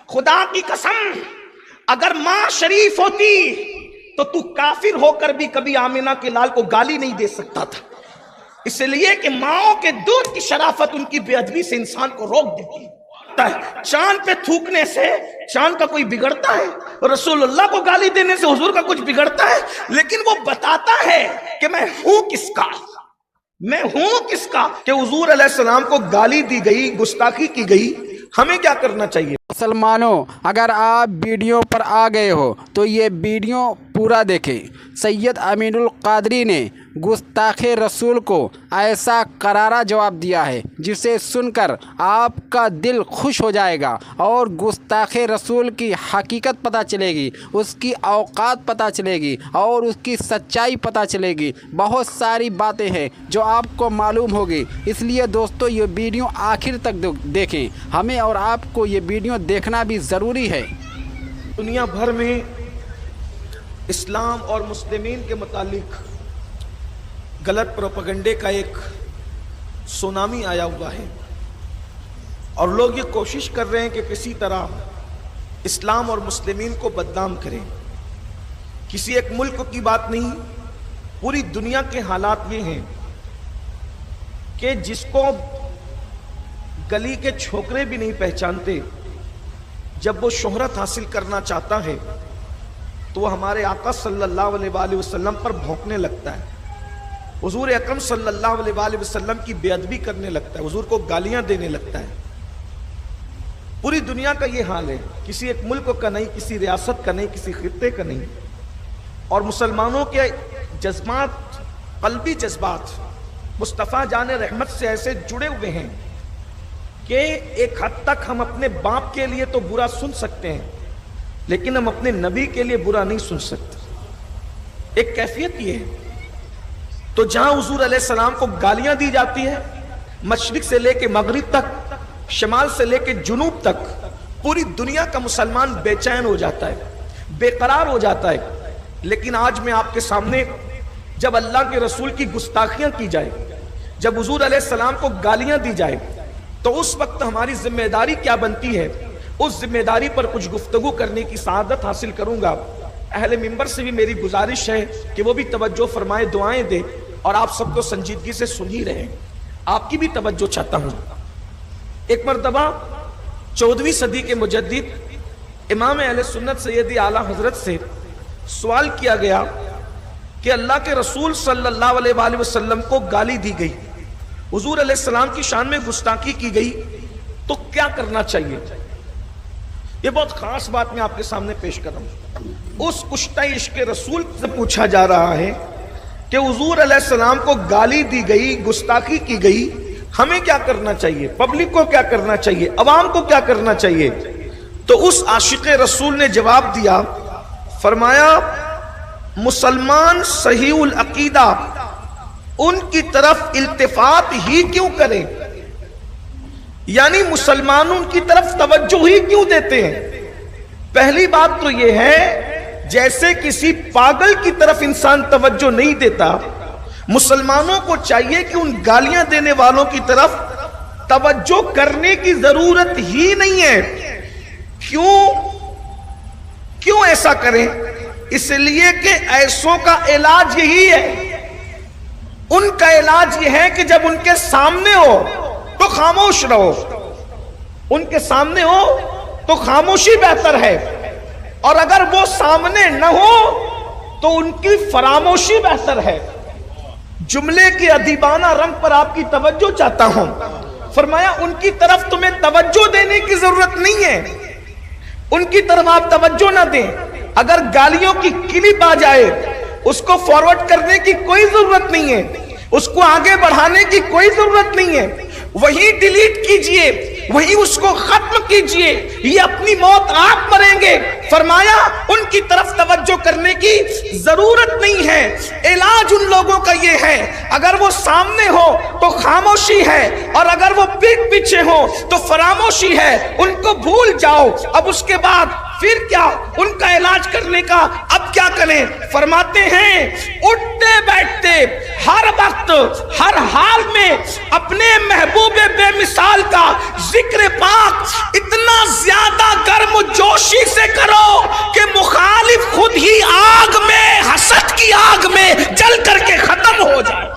خدا کی قسم اگر ماں شریف ہوتی تو تو کافر ہو کر بھی کبھی آمنہ کے لال کو گالی نہیں دے سکتا تھا، اس لیے کہ ماؤں کے دودھ کی شرافت ان کی بے ادبی سے انسان کو روک دیتی ہے۔ چاند پہ تھوکنے سے چاند کا کوئی بگڑتا ہے؟ رسول اللہ کو گالی دینے سے حضور کا کچھ بگڑتا ہے؟ لیکن وہ بتاتا ہے کہ میں ہوں کس کا، میں ہوں کس کا، کہ حضور علیہ السلام کو گالی دی گئی، گستاخی کی گئی، ہمیں کیا کرنا چاہیے؟ مسلمانوں، اگر آپ ویڈیو پر آ گئے ہو تو یہ ویڈیو پورا دیکھیں۔ سید امین القادری نے گستاخ رسول کو ایسا کرارا جواب دیا ہے جسے سن کر آپ کا دل خوش ہو جائے گا اور گستاخ رسول کی حقیقت پتہ چلے گی، اس کی اوقات پتہ چلے گی اور اس کی سچائی پتہ چلے گی۔ بہت ساری باتیں ہیں جو آپ کو معلوم ہوگی، اس لیے دوستو یہ ویڈیو آخر تک دیکھیں، ہمیں اور آپ کو یہ ویڈیو دیکھنا بھی ضروری ہے۔ دنیا بھر میں اسلام اور مسلمین کے متعلق غلط پروپیگنڈے کا ایک سونامی آیا ہوا ہے، اور لوگ یہ کوشش کر رہے ہیں کہ کسی طرح اسلام اور مسلمین کو بدنام کریں۔ کسی ایک ملک کی بات نہیں، پوری دنیا کے حالات یہ ہیں کہ جس کو گلی کے چھوکرے بھی نہیں پہچانتے، جب وہ شہرت حاصل کرنا چاہتا ہے تو وہ ہمارے آقا صلی اللہ علیہ وآلہ وسلم پر بھونکنے لگتا ہے، حضور اکرم صلی اللہ علیہ وآلہ وسلم کی بے ادبی کرنے لگتا ہے، حضور کو گالیاں دینے لگتا ہے۔ پوری دنیا کا یہ حال ہے، کسی ایک ملک کا نہیں، کسی ریاست کا نہیں، کسی خطے کا نہیں۔ اور مسلمانوں کے جذبات، قلبی جذبات مصطفیٰ جان رحمت سے ایسے جڑے ہوئے ہیں کہ ایک حد تک ہم اپنے باپ کے لیے تو برا سن سکتے ہیں، لیکن ہم اپنے نبی کے لیے برا نہیں سن سکتے۔ ایک کیفیت یہ ہے۔ تو جہاں حضور علیہ السلام کو گالیاں دی جاتی ہے، مشرق سے لے کے مغرب تک، شمال سے لے کے جنوب تک، پوری دنیا کا مسلمان بے چین ہو جاتا ہے، بے قرار ہو جاتا ہے۔ لیکن آج میں آپ کے سامنے جب اللہ کے رسول کی گستاخیاں کی جائے، جب حضور علیہ السلام کو گالیاں دی جائے، تو اس وقت ہماری ذمہ داری کیا بنتی ہے، اس ذمہ داری پر کچھ گفتگو کرنے کی سعادت حاصل کروں گا۔ اہل منبر سے بھی میری گزارش ہے کہ وہ بھی توجہ فرمائے، دعائیں دے، اور آپ سب کو سنجیدگی سے سن ہی رہے ہیں، آپ کی بھی توجہ چاہتا ہوں۔ ایک مرتبہ 14ویں صدی کے مجدد امام اہل سنت سیدی اعلیٰ حضرت سے سوال کیا گیا کہ اللہ کے رسول صلی اللہ علیہ وآلہ وسلم کو گالی دی گئی، حضور علیہ السلام کی شان میں گستاخی کی گئی، تو کیا کرنا چاہیے؟ یہ بہت خاص بات میں آپ کے سامنے پیش کر رہا ہوں۔ اس کشتہ عشق رسول سے پوچھا جا رہا ہے کہ حضور علیہ السلام کو گالی دی گئی، گستاخی کی گئی، ہمیں کیا کرنا چاہیے، پبلک کو کیا کرنا چاہیے، عوام کو کیا کرنا چاہیے؟ تو اس عاشق رسول نے جواب دیا، فرمایا مسلمان صحیح العقیدہ ان کی طرف التفات ہی کیوں کریں، یعنی مسلمان ان کی طرف توجہ ہی کیوں دیتے ہیں؟ پہلی بات تو یہ ہے، جیسے کسی پاگل کی طرف انسان توجہ نہیں دیتا، مسلمانوں کو چاہیے کہ ان گالیاں دینے والوں کی طرف توجہ کرنے کی ضرورت ہی نہیں ہے۔ کیوں ایسا کریں؟ اس لیے کہ ایسوں کا علاج یہی ہے، ان کا علاج یہ ہے کہ جب ان کے سامنے ہو تو خاموش رہو، ان کے سامنے ہو تو خاموشی بہتر ہے، اور اگر وہ سامنے نہ ہو تو ان کی فراموشی بہتر ہے۔ جملے کے ادیبانہ رنگ پر آپ کی توجہ چاہتا ہوں۔ فرمایا ان کی طرف تمہیں توجہ دینے کی ضرورت نہیں ہے، ان کی طرف آپ توجہ نہ دیں۔ اگر گالیوں کی کلپ آ جائے، اس کو فارورڈ کرنے کی کوئی ضرورت نہیں ہے، اس کو آگے بڑھانے کی کوئی ضرورت نہیں ہے، وہی ڈیلیٹ کیجئے، وہی اس کو ختم کیجئے، یہ اپنی موت آپ مریں گے۔ فرمایا ان کی طرف توجہ کرنے کی ضرورت نہیں ہے۔ علاج ان لوگوں کا یہ ہے، اگر وہ سامنے ہو تو خاموشی ہے، اور اگر وہ پیٹ پیچھے ہو تو فراموشی ہے، ان کو بھول جاؤ۔ اب اس کے بعد پھر کیا ان کا علاج کرنے کا؟ اب کیا کریں؟ فرماتے ہیں اٹھتے بیٹھتے ہر وقت ہر حال میں اپنے محبوب بے مثال کا ذکر پاک اتنا زیادہ گرم و جوشی سے کرو کہ مخالف خود ہی آگ میں، حسد کی آگ میں جل کر کے ختم ہو جائے۔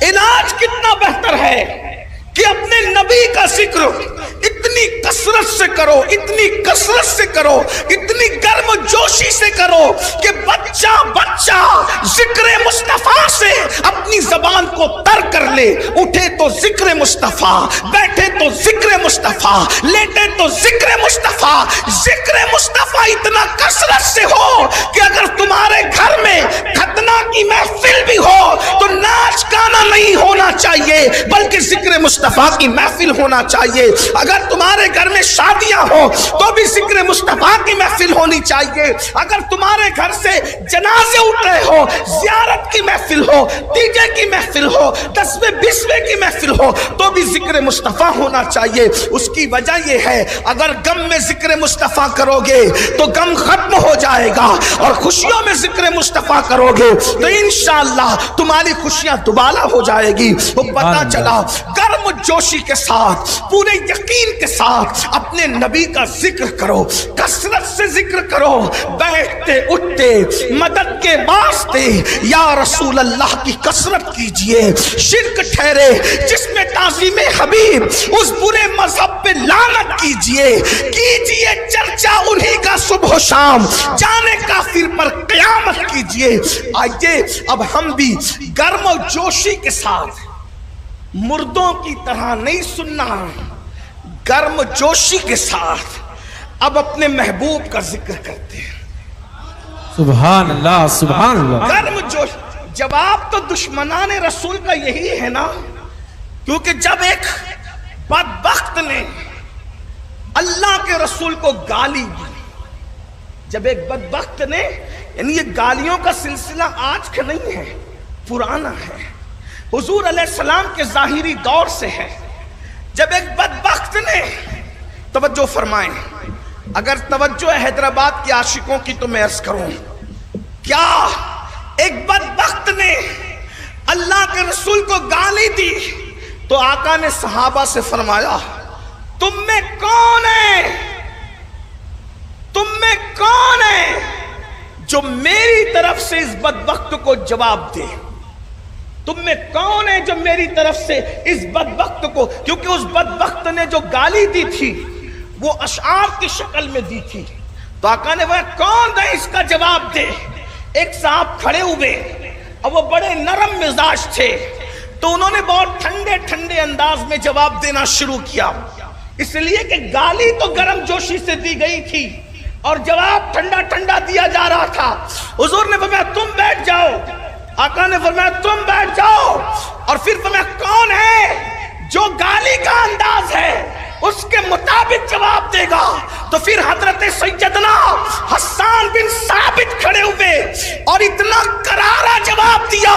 علاج کتنا بہتر ہے کہ اپنے نبی کا ذکر اتنی کثرت سے کرو، اتنی کثرت سے کرو، اتنی گرم جوشی سے کرو کہ بچہ بچہ ذکر مصطفیٰ سے اپنی زبان کو تر کر لے۔ اٹھے تو ذکر مصطفیٰ، بیٹھے تو ذکر مصطفیٰ، لیٹے تو ذکر مصطفیٰ۔ ذکر مصطفیٰ اتنا کثرت سے ہو کہ اگر تمہارے گھر میں ختنہ کی محفل بھی ہو تو ناچ گانا نہیں ہونا چاہیے بلکہ ذکر مصطفیٰ کی محفل ہونا چاہیے۔ اگر تمہارے گھر میں شادیاں ہو تو بھی ذکر مصطفیٰ کی محفل ہونی چاہیے۔ اگر تمہارے گھر سے جنازے اٹھ رہے ہو، زیارت کی محفل ہو، تیجے کی محفل ہو، 10ویں 20ویں کی محفل ہو تو بھی ذکر مصطفیٰ ہونا چاہیے۔ اس کی وجہ یہ ہے اگر غم میں ذکر مصطفیٰ کرو گے تو غم ختم ہو جائے گا، اور خوشیوں میں ذکر مصطفیٰ کرو گے تو انشاءاللہ تمہاری خوشیاں دوبالا ہو جائے گی۔ وہ پتہ چلا گرم جوشی کے ساتھ، پورے یقین کے ساتھ اپنے نبی کا ذکر کرو، کثرت سے ذکر کرو، بیٹھتے اٹھتے مدد کے واسطے یا رسول اللہ کی کثرت کیجئے۔ شرک ٹھہرے جس میں تعظیم حبیب، اس برے مذہب پہ لعنت کیجئے چرچا انہی کا صبح و شام، جانے کافر پر قیامت کیجئے۔ آئیے اب ہم بھی گرم و جوشی کے ساتھ، مردوں کی طرح نہیں سننا، گرم جوشی کے ساتھ اب اپنے محبوب کا ذکر کرتے ہیں۔ سبحان اللہ، سبحان اللہ۔ گرم جوش، جواب تو دشمنان رسول کا یہی ہے نا، کیونکہ جب ایک بدبخت نے اللہ کے رسول کو گالی دی، جب ایک بدبخت نے، یعنی یہ گالیوں کا سلسلہ آج کا نہیں ہے، پرانا ہے، حضور علیہ السلام کے ظاہری دور سے ہے۔ جب ایک بدبخت نے، توجہ فرمائیں، اگر توجہ حیدرآباد کے عاشقوں کی تو میں عرض کروں، کیا ایک بدبخت نے اللہ کے رسول کو گالی دی تو آقا نے صحابہ سے فرمایا تم میں کون ہے، تم میں کون ہے جو میری طرف سے اس بدبخت کو جواب دے؟ تم میں کون ہے جو میری طرف سے اس بدبخت کو، کیونکہ اس بدبخت نے جو گالی دی تھی وہ اشعار کی شکل میں دی تھی، تو آقا نے وہ کون ہے اس کا جواب دے؟ ایک صاحب کھڑے ہوئے اور وہ بڑے نرم مزاج تھے، تو انہوں نے بہت ٹھنڈے ٹھنڈے انداز میں جواب دینا شروع کیا، اس لیے کہ گالی تو گرم جوشی سے دی گئی تھی اور جواب ٹھنڈا ٹھنڈا دیا جا رہا تھا۔ حضور نے فرمایا تم بیٹھ جاؤ، آقا نے فرمایا تم بیٹھ جاؤ، اور پھر فرمایا کون ہے جو گالی کا انداز ہے اس کے مطابق جواب دے گا؟ تو پھر حضرت سیدنا حسان بن ثابت کھڑے ہوئے اور اتنا کرارا جواب دیا،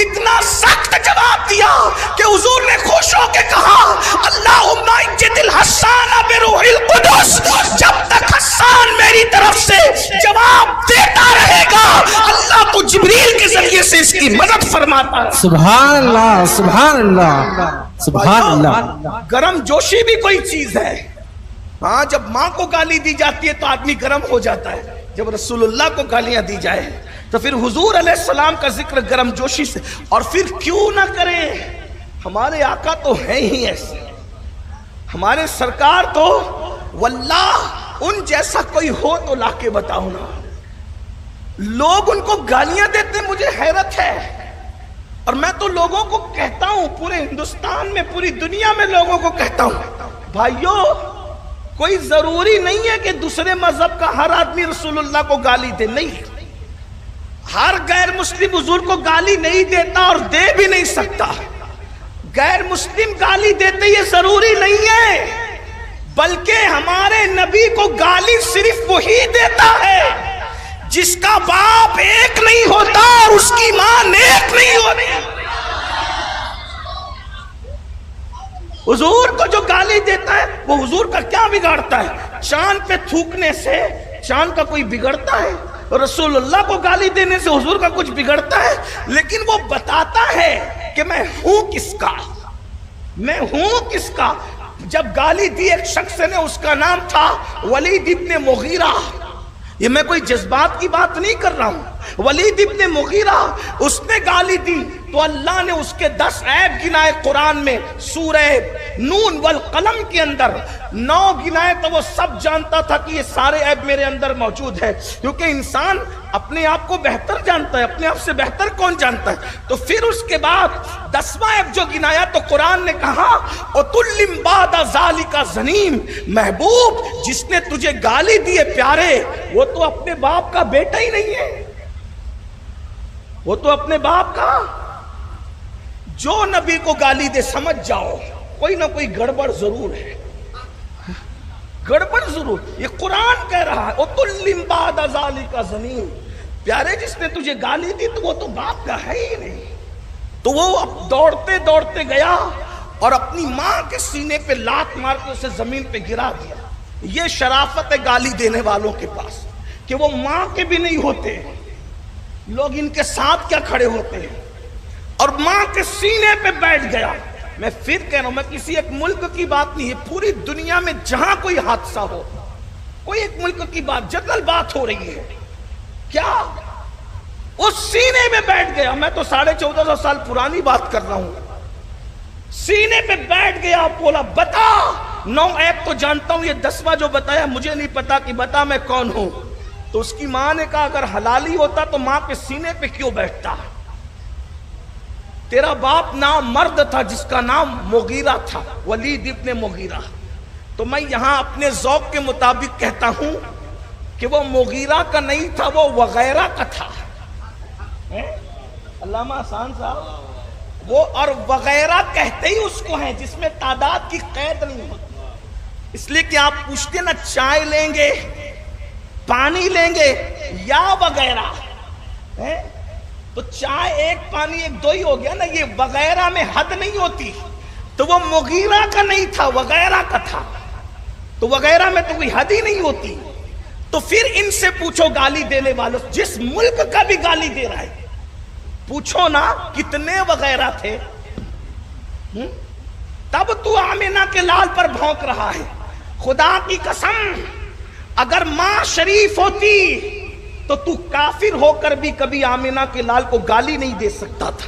اتنا سخت جواب دیا کہ حضور نے خوش ہو کے کہا اللہم اجد الحسان بروح القدس، جب تک حسان میری طرف سے جواب دیتا رہے گا اللہ تو جبریل کے ذریعے سے اس کی مدد فرماتا ہے۔ سبحان اللہ، سبحان اللہ، سبحان اللہ۔ گرم جوشی بھی کوئی چیز ہے، ہاں جب ماں کو گالی دی جاتی ہے تو آدمی گرم ہو جاتا ہے، جب رسول اللہ کو گالیاں دی جائے تو پھر حضور علیہ السلام کا ذکر گرم جوشی سے، اور پھر کیوں نہ کریں؟ ہمارے آقا تو ہیں ہی ایسے، ہمارے سرکار تو واللہ ان جیسا کوئی ہو تو لا کے بتاؤ نا۔ لوگ ان کو گالیاں دیتے، مجھے حیرت ہے، اور میں تو لوگوں کو کہتا ہوں، پورے ہندوستان میں، پوری دنیا میں لوگوں کو کہتا ہوں، بھائیو کوئی ضروری نہیں ہے کہ دوسرے مذہب کا ہر آدمی رسول اللہ کو گالی دے، نہیں، ہر غیر مسلم حضور کو گالی نہیں دیتا اور دے بھی نہیں سکتا۔ غیر مسلم گالی دیتے یہ ضروری نہیں ہے، بلکہ ہمارے نبی کو گالی صرف وہی دیتا ہے جس کا باپ ایک نہیں ہوتا اور اس کی ماں نیک نہیں ہوتی۔ حضور کو جو گالی دیتا ہے وہ حضور کا کیا بگاڑتا ہے؟ چاند پہ تھوکنے سے چاند کا کوئی بگڑتا ہے؟ رسول اللہ کو گالی دینے سے حضور کا کچھ بگڑتا ہے؟ لیکن وہ بتاتا ہے کہ میں ہوں کس کا، میں ہوں کس کا۔ جب گالی دی ایک شخص نے، اس کا نام تھا ولید ابن مغیرہ. یہ میں کوئی جذبات کی بات نہیں کر رہا ہوں. ولید ابن مغیرہ اس نے گالی دی تو اللہ نے اس کے 10 عیب گنائے قرآن میں. سورہ نون والقلم کے اندر 9 گنائے تو وہ سب جانتا تھا کہ یہ سارے عیب میرے اندر موجود ہے، کیونکہ انسان اپنے آپ کو بہتر جانتا ہے. اپنے آپ سے بہتر کون جانتا ہے؟ تو پھر اس کے بعد 10واں عیب جو گنایا تو قرآن نے کہا اُتُلِّمْ بَعْدَ ذَلِكَ زَنِيمٌ، محبوب جس نے تجھے گالی دی ہے پیارے، وہ تو اپنے باپ کا بیٹا ہی نہیں ہے. وہ تو اپنے باپ کا، جو نبی کو گالی دے سمجھ جاؤ کوئی نہ کوئی گڑبڑ ضرور ہے، گڑبڑ ضرور. یہ قرآن کہہ رہا ہے اُتُلِّمْ بَعْدَ ذَلِكَ زَنِيمٌ، پیارے جس نے تجھے گالی دی تو وہ تو باپ کا ہے ہی نہیں. تو وہ دوڑتے دوڑتے گیا اور اپنی ماں کے سینے پہ لات مار کے اسے زمین پہ گرا دیا. یہ شرافت ہے گالی دینے والوں کے پاس کہ وہ ماں کے بھی نہیں ہوتے، لوگ ان کے ساتھ کیا کھڑے ہوتے ہیں. اور ماں کے سینے پہ بیٹھ گیا. میں پھر کہہ رہا ہوں، میں کسی ایک ملک کی بات نہیں ہے، پوری دنیا میں جہاں کوئی حادثہ ہو، کوئی ایک ملک کی بات، جنرل بات ہو رہی ہے، کیا اس سینے میں بیٹھ گیا. میں تو 1450 سال پرانی بات کر رہا ہوں. سینے پہ بیٹھ گیا، بولا بتا 9 عیب تو جانتا ہوں، یہ 10واں جو بتایا مجھے نہیں پتا کہ بتا میں کون ہوں. تو اس کی ماں نے کہا اگر حلالی ہوتا تو ماں کے سینے پہ کیوں بیٹھتا؟ تیرا باپ نام مرد تھا جس کا نام مغیرہ تھا، ولید ابن مغیرہ. تو میں یہاں اپنے ذوق کے مطابق کہتا ہوں کہ وہ مغیرہ کا نہیں تھا، وہ وغیرہ کا تھا. علامہ حسان صاحب، وہ اور وغیرہ کہتے ہی اس کو ہیں جس میں تعداد کی قید نہیں ہوتی. اس لیے کہ آپ پوچھتے نا چائے لیں گے، پانی لیں گے یا وغیرہ، تو چائے ایک پانی ایک دو ہی ہو گیا نا. یہ وغیرہ میں حد نہیں ہوتی. تو وہ مغیرہ کا نہیں تھا، وغیرہ کا تھا. تو وغیرہ میں تو کوئی حد ہی نہیں ہوتی. تو پھر ان سے پوچھو گالی دینے والوں، جس ملک کا بھی گالی دے رہا ہے، پوچھو نا کتنے وغیرہ تھے. تب تو آمینہ کے لال پر بھونک رہا ہے. خدا کی قسم اگر ماں شریف ہوتی تو کافر ہو کر بھی کبھی آمینہ کے لال کو گالی نہیں دے سکتا تھا.